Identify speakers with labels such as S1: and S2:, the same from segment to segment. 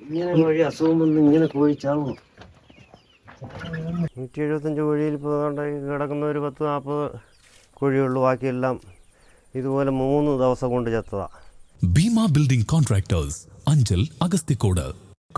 S1: ഇങ്ങനെ കോഴി അസുഖം വന്ന് ഇങ്ങനെ കോഴി ചാവും.
S2: 175 കോഴിയിൽ ഇപ്പോൾ കിടക്കുന്ന ഒരു 10-40 കോഴിയുള്ളൂ. ബാക്കിയെല്ലാം ഇതുപോലെ 3 ദിവസം കൊണ്ട് ചത്തതാണ്.
S3: Bima Building Contractors, Anjal, Agastikoda.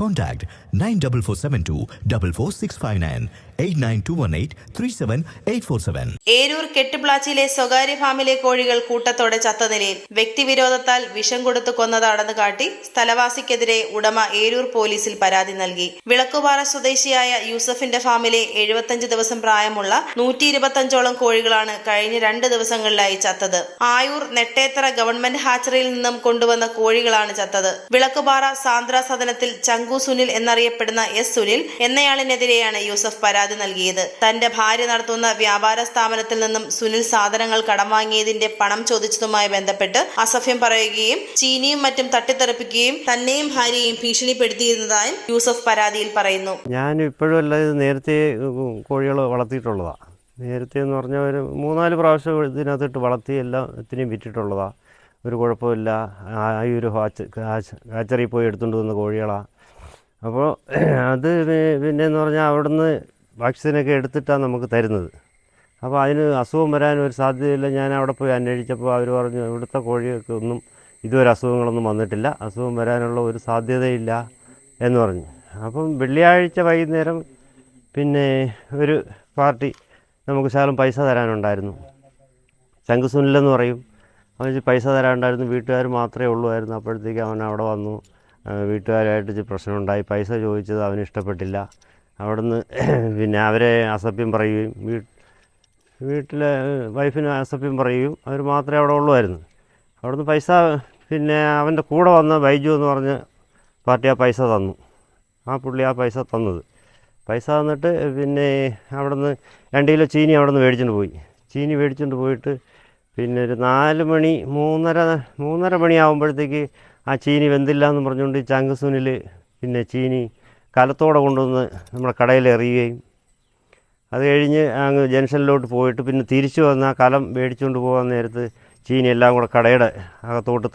S4: Contact 94472 44659 89218 37847.
S5: Eroor കെട്ടുപ്ലാച്ചിയിലെ സ്വകാര്യ ഫാമിലെ കോഴികൾ കൂട്ടത്തോടെ ചത്ത നിലയിൽ. വ്യക്തിവിരോധത്താൽ വിഷം കൊടുത്തു കൊന്നതാണെന്ന് കാട്ടി സ്ഥലവാസിക്കെതിരെ ഉടമ ഏരൂർ പോലീസിൽ പരാതി നൽകി. വിളക്കുപാറ സ്വദേശിയായ യൂസഫിന്റെ ഫാമിലെ 75 ദിവസം പ്രായമുള്ള 125ഓളം കോഴികളാണ് കഴിഞ്ഞ 2 ദിവസങ്ങളിലായി ചത്തത്. ആയൂർ നെട്ടേത്തറ ഗവൺമെന്റ് ഹാച്ചറിയിൽ നിന്നും കൊണ്ടുവന്ന കോഴികളാണ് ചത്തത്. വിളക്കുപാറ സാന്ദ്ര സദനത്തിൽ ചങ്കു സുനിൽ എന്നറിയപ്പെടുന്ന എസ് സുനിൽ എന്നയാളിനെതിരെയാണ് യൂസഫ് പരാതി നൽകിയത്. തന്റെ ഭാര്യ നടത്തുന്ന വ്യാപാര സ്ഥാപനത്തിൽ നിന്നും സുനിൽ സാധനങ്ങൾ കടം വാങ്ങിയതിന്റെ പണം ചോദിച്ചതുമായി ബന്ധപ്പെട്ട് അസഭ്യം പറയുകയും ചീനിയും മറ്റും തട്ടിത്തെറിപ്പിക്കുകയും തന്നെയും ഭാര്യയെയും ഭീഷണിപ്പെടുത്തിയിരുന്നതായും യൂസഫ് പരാതിയിൽ പറയുന്നു.
S2: ഞാൻ ഇപ്പോഴും അല്ല, ഇത് നേരത്തെ കോഴികൾ വളർത്തിയിട്ടുള്ളതാണ്. നേരത്തെ എന്ന് പറഞ്ഞാൽ ഒരു 3-4 പ്രാവശ്യം ഇതിനകത്തിട്ട് വളർത്തി എല്ലാത്തിനെയും വിറ്റിട്ടുള്ളതാണ്. ഒരു കുഴപ്പമില്ല. ഈ ഒരു ഹാച്ചറിയിൽ പോയി എടുത്തുകൊണ്ട് വന്ന കോഴികളാണ്. അപ്പോൾ അത് പിന്നെയെന്ന് പറഞ്ഞാൽ അവിടുന്ന് വാക്സിനൊക്കെ എടുത്തിട്ടാണ് നമുക്ക് തരുന്നത്. അപ്പോൾ അതിന് അസുഖം വരാനൊരു സാധ്യതയില്ല. ഞാൻ അവിടെ പോയി അന്വേഷിച്ചപ്പോൾ അവർ പറഞ്ഞു ഇവിടുത്തെ കോഴികൾക്കൊന്നും ഇതുവരെ അസുഖങ്ങളൊന്നും വന്നിട്ടില്ല, അസുഖം വരാനുള്ള ഒരു സാധ്യതയില്ല എന്ന് പറഞ്ഞു. അപ്പം വെള്ളിയാഴ്ച വൈകുന്നേരം പിന്നെ ഒരു പാർട്ടി നമുക്ക് ശകലം പൈസ തരാനുണ്ടായിരുന്നു. ശങ്കു സുനിലെന്ന് പറയും. അവന് പൈസ തരാനുണ്ടായിരുന്നു. വീട്ടുകാർ മാത്രമേ ഉള്ളുമായിരുന്നു. അപ്പോഴത്തേക്ക് അവൻ അവിടെ വന്നു. വീട്ടുകാരായിട്ട് പ്രശ്നമുണ്ടായി. പൈസ ചോദിച്ചത് അവന് ഇഷ്ടപ്പെട്ടില്ല. അവിടുന്ന് പിന്നെ അവരെ അസഭ്യം പറയുകയും വീട്ടിലെ വൈഫിന് അസഭ്യം പറയുകയും അവർ മാത്രമേ അവിടെ ഉള്ളുമായിരുന്നു. അവിടുന്ന് പൈസ പിന്നെ അവൻ്റെ കൂടെ വന്ന ബൈജു എന്ന് പറഞ്ഞ പാർട്ടി ആ പൈസ തന്നു. ആ പുള്ളി ആ പൈസ തന്നത്. പൈസ തന്നിട്ട് പിന്നെ അവിടുന്ന് 2 കിലോ ചീനി അവിടുന്ന് മേടിച്ചുകൊണ്ട് പോയി. ചീനി മേടിച്ചുകൊണ്ട് പോയിട്ട് പിന്നെ ഒരു 4 മണി 3:30 മണിയാകുമ്പോഴത്തേക്ക് ആ ചീനി വെന്തില്ല എന്ന് പറഞ്ഞുകൊണ്ട് ചങ്കു സുനിൽ പിന്നെ ചീനി കലത്തോടെ കൊണ്ടുവന്ന് നമ്മുടെ കടയിൽ എറിയുകയും അത് കഴിഞ്ഞ് അങ്ങ് ജംഗ്ഷനിലോട്ട് പോയിട്ട് പിന്നെ തിരിച്ചു വന്ന് ആ കലം മേടിച്ചുകൊണ്ട് പോകാൻ നേരത്ത് ചീനി എല്ലാം കൂടെ കടയുടെ അകത്തോട്ട്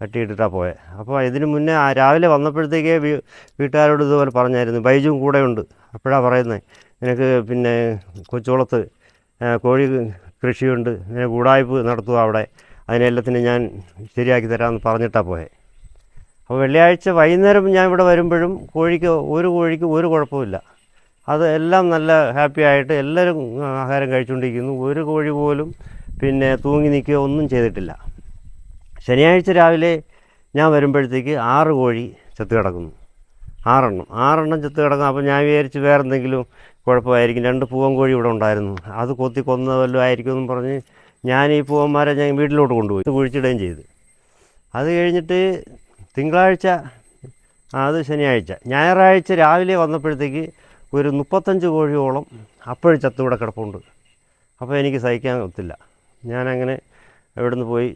S2: തട്ടിയിട്ടിട്ടാണ് പോയത്. അപ്പോൾ ഇതിന് മുന്നേ രാവിലെ വന്നപ്പോഴത്തേക്കേ വീട്ടുകാരോട് ഇതുപോലെ പറഞ്ഞായിരുന്നു. ബൈജുവും കൂടെ ഉണ്ട്. അപ്പോഴാണ് പറയുന്നത് നിനക്ക് പിന്നെ കൊച്ചുകുളത്ത് കോഴി കൃഷിയുണ്ട്, ഇങ്ങനെ ഗൂഢായ്പ് നടത്തുക അവിടെ, അതിനെല്ലാത്തിനും ഞാൻ ശരിയാക്കി തരാമെന്ന് പറഞ്ഞിട്ടാണ് പോയത്. അപ്പോൾ വെള്ളിയാഴ്ച വൈകുന്നേരം ഞാൻ ഇവിടെ വരുമ്പോഴും കോഴിക്ക് ഒരു കുഴപ്പമില്ല. അത് എല്ലാം നല്ല ഹാപ്പി ആയിട്ട് എല്ലാവരും ആഹാരം കഴിച്ചുകൊണ്ടിരിക്കുന്നു. ഒരു കോഴി പോലും പിന്നെ തൂങ്ങി നിൽക്കുകയോ ഒന്നും ചെയ്തിട്ടില്ല. ശനിയാഴ്ച രാവിലെ ഞാൻ വരുമ്പോഴത്തേക്ക് 6 കോഴി ചത്ത് കിടക്കുന്നു. 6 ചത്ത് കിടക്കുന്നു. അപ്പോൾ ഞാൻ വിചാരിച്ച് വേറെ എന്തെങ്കിലും കുഴപ്പമായിരിക്കും. 2 പൂവൻ കോഴി ഇവിടെ ഉണ്ടായിരുന്നു, അത് കൊന്ന വല്ലതും ആയിരിക്കുമെന്നും പറഞ്ഞ് ഞാൻ ഈ പൂവന്മാരെ ഞാൻ വീട്ടിലോട്ട് കൊണ്ടുപോയി കുഴിച്ചിടുകയും ചെയ്തു. അത് കഴിഞ്ഞിട്ട് തിങ്കളാഴ്ച, അത് ശനിയാഴ്ച, ഞായറാഴ്ച രാവിലെ വന്നപ്പോഴത്തേക്ക് ഒരു 35 കോഴിയോളം അപ്പോഴും ചത്തുകൂടെ കിടപ്പുണ്ട്. അപ്പോൾ എനിക്ക് സഹിക്കാൻ ഒത്തില്ല. ഞാനങ്ങനെ ഇവിടുന്ന് പോയി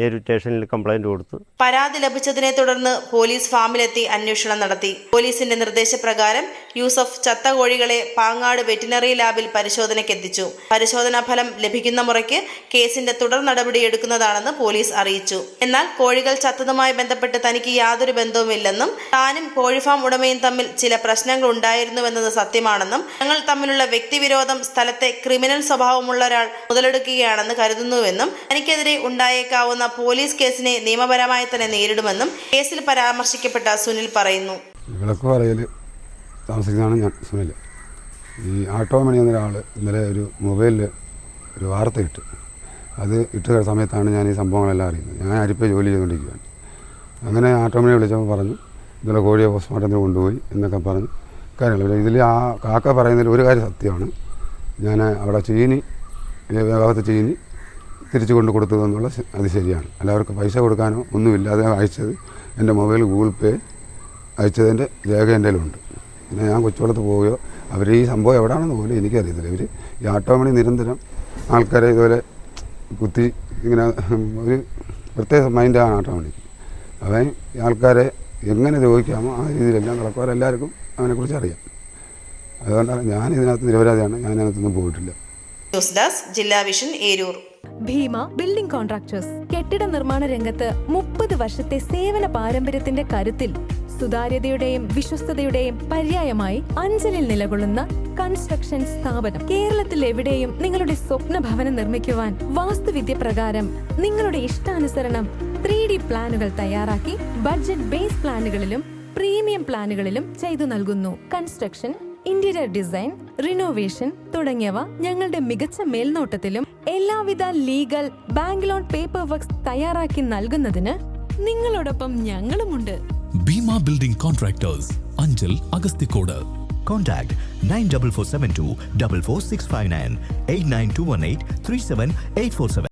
S2: ഏരൂർ സ്റ്റേഷനിൽ കംപ്ലൈൻറ്റ് കൊടുത്തു.
S5: പരാതി ലഭിച്ചതിനെ തുടർന്ന് പോലീസ് ഫാമിലെത്തി അന്വേഷണം നടത്തി. പോലീസിന്റെ നിർദ്ദേശപ്രകാരം യൂസഫ് ചത്ത കോഴികളെ പാങ്ങാട് വെറ്റിനറി ലാബിൽ പരിശോധനയ്ക്കെത്തിച്ചു. പരിശോധനാ ഫലം ലഭിക്കുന്ന മുറയ്ക്ക് കേസിന്റെ തുടർ നടപടിയെടുക്കുന്നതാണെന്ന് പോലീസ് അറിയിച്ചു. എന്നാൽ കോഴികൾ ചത്തതുമായി ബന്ധപ്പെട്ട് തനിക്ക് യാതൊരു ബന്ധവുമില്ലെന്നും താനും കോഴിഫാം ഉടമയും തമ്മിൽ ചില പ്രശ്നങ്ങൾ ഉണ്ടായിരുന്നുവെന്നത് സത്യമാണെന്നും ഞങ്ങൾ തമ്മിലുള്ള വ്യക്തിവിരോധം സ്ഥലത്തെ ക്രിമിനൽ സ്വഭാവമുള്ള ഒരാൾ മുതലെടുക്കുകയാണെന്ന് കരുതുന്നുവെന്നും തനിക്കെതിരെ ഉണ്ടായേക്കാവുന്ന പോലീസ് കേസിനെ നിയമപരമായി തന്നെ നേരിടുമെന്നും കേസിൽ പരാമർശിക്കപ്പെട്ട സുനിൽ പറയുന്നു.
S6: വിളക്കുപാറയിൽ താമസിക്കുന്നതാണ് ഞാൻ സുനിൽ. ഈ ആട്ടോ മണി എന്നൊരാൾ ഇന്നലെ ഒരു മൊബൈലിൽ ഒരു വാർത്ത ഇട്ട്, അത് ഇട്ട സമയത്താണ് ഞാൻ ഈ സംഭവങ്ങളെല്ലാം അറിയുന്നത്. ഞാൻ അരിപ്പ ജോലി ചെയ്തുകൊണ്ടിരിക്കുകയാണ്. അങ്ങനെ ആട്ടോ മണിയെ വിളിച്ചപ്പോൾ പറഞ്ഞു ഇന്നലെ കോഴിയെ പോസ്റ്റ്മോർട്ടത്തിന് കൊണ്ടുപോയി എന്നൊക്കെ പറഞ്ഞു കാര്യങ്ങൾ. ഇതിൽ ആ കാക്ക പറയുന്നതിൽ ഒരു കാര്യം സത്യമാണ്. ഞാൻ അവിടെ ഭാഗത്ത് ചീനി തിരിച്ചു കൊണ്ട് കൊടുത്തതെന്നുള്ള അത് ശരിയാണ്. എല്ലാവർക്കും പൈസ കൊടുക്കാനോ ഒന്നുമില്ല. അത് അയച്ചത് എൻ്റെ മൊബൈൽ ഗൂഗിൾ പേ അയച്ചതിൻ്റെ രേഖ എൻ്റെ കയ്യിലുണ്ട്. പിന്നെ ഞാൻ കൊച്ചുകുളത്ത് പോവുകയോ അവർ ഈ സംഭവം എവിടെയാണെന്ന് പോലും എനിക്കറിയത്തില്ല. ഇവർ ഈ ആട്ടോ മണി നിരന്തരം ആൾക്കാരെ ഇതുപോലെ കുത്തി ഇങ്ങനെ ഒരു പ്രത്യേക മൈൻഡാണ് ആട്ടോ മണിക്ക്. അവൻ ആൾക്കാരെ എങ്ങനെ ചോദിക്കാമോ ആ രീതിയിലെല്ലാം നടക്കുവാരെല്ലാവർക്കും അവനെക്കുറിച്ച് അറിയാം. അതുകൊണ്ടാണ് ഞാൻ ഇതിനകത്ത് നിരപരാധിയാണ്. ഞാൻ അതിനകത്തൊന്നും പോയിട്ടില്ല.
S5: ന്യൂസ് ഡെസ്ക് ജില്ലാ vision Eroor.
S7: Bhima building contractors കെട്ടിട നിർമ്മാണ രംഗത്ത് 30 വർഷത്തെ സേവന പാരമ്പര്യത്തിന്റെ കരുത്തിൽ സുതാര്യതയുടെയും വിശ്വസ്തയുടെയും പര്യായമായി അഞ്ചലിൽ നിലകൊള്ളുന്ന കൺസ്ട്രക്ഷൻ സ്ഥാപനം. കേരളത്തിൽ എവിടെയും നിങ്ങളുടെ സ്വപ്ന ഭവനം നിർമ്മിക്കുവാൻ വാസ്തുവിദ്യ പ്രകാരം നിങ്ങളുടെ ഇഷ്ടാനുസരണം 3D പ്ലാനുകൾ തയ്യാറാക്കി ബഡ്ജറ്റ് ബേസ് പ്ലാനുകളിലും പ്രീമിയം പ്ലാനുകളിലും ചെയ്തു നൽകുന്നു. കൺസ്ട്രക്ഷൻ, ഇന്റീരിയർ ഡിസൈൻ, റിനോവേഷൻ തുടങ്ങിയവ ഞങ്ങളുടെ മികച്ച മേൽനോട്ടത്തിലും എല്ലാവിധ legal bank loan paper works തയ്യാറാക്കി നൽകുന്നതിന് നിങ്ങളോടൊപ്പം ഞങ്ങളുമുണ്ട്.
S3: Bima Building Contractors, Anjal, Agastikoda.
S4: Contact 94472 44659 89218 37847.